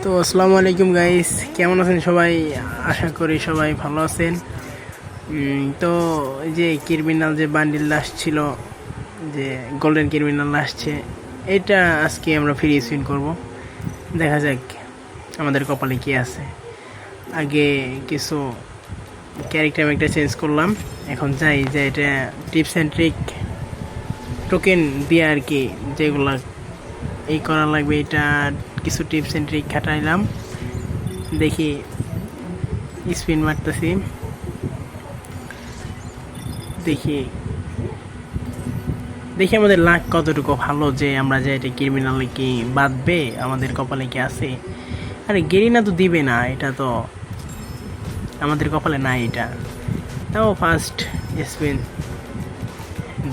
তো আসসালামু আলাইকুম গাইস, কেমন আছেন সবাই? আশা করি সবাই ভালো আছেন। তো এই যে ক্রিমিনাল যে বান্ডিল আসছিল, যে গোল্ডেন ক্রিমিনাল আসছে, এটা আজকে আমরা ফ্রি স্পিন করব। দেখা যাক আমাদের কপালে কি আছে। আগে কিছু ক্যারেক্টার একটা চেঞ্জ করলাম, এখন যাই যে এটা টিপস অ্যান্ড ট্রিক টোকেন দিয়ে আর কি যেগুলা এই করা লাগবে, এটা কিছু টিপস অ্যান্ড ট্রিক খাটাইলাম। দেখি স্পিন মারতেছি, দেখি দেখি আমাদের লাক কতটুকু ভালো, যে আমরা যে এটা ক্রিমিনালে কি বাঁধবে, আমাদের কপালে কি আছে। আরে গেরিনা তো দিবে না, এটা তো আমাদের কপালে নাই এটা। তাও ফার্স্ট স্পিন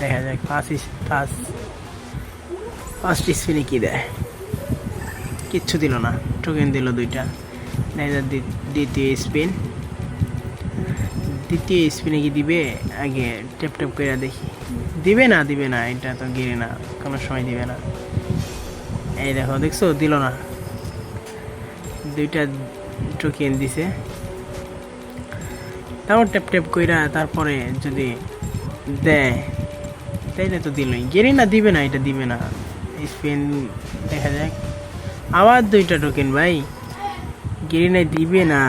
দেখা যাক, ফার্স্ট স্পিনে কি দেয়। কিচ্ছু দিল না, টোকেন দিল দুইটা। দেখা যাক দ্বিতীয় স্পিনে কি দিবে, আগে টেপ টেপ করে দেখি। দিবে না, এটা তো গিরে না, কোনো সময় দিবে না। এই দেখো, দেখছো দিল না, দুইটা টোকেন দিছে। তারপর টেপ টেপ কইরা তারপরে যদি দেয় তাইলে তো দিলই। গেরি না, দিবে না, এটা দিবে না। স্পিন দেখা যাক, আবার দুইটা টোকেন ভাই। গেরি নাই, দিবে না,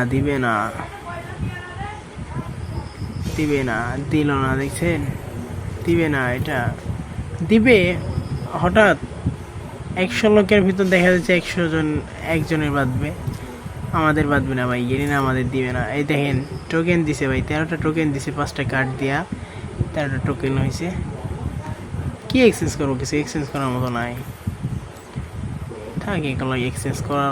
দিল না, দেখছেন? দিবে না, এটা দিবে হঠাৎ 100 লোকের ভিতর দেখা যাচ্ছে 100 জন একজনের বাঁধবে, আমাদের বাঁধবে না ভাই। গেরি না, আমাদের দিবে না। এই দেখেন টোকেন দিছে ভাই, 13টা টোকেন দিছে, 5টা কার্ড দিয়া 13টা টোকেন হয়েছে। কি এক্সচেঞ্জ করবো? কিছু এক্সচেঞ্জ করার মতো নাই, থাকে এগুলো এক্সচেঞ্জ করা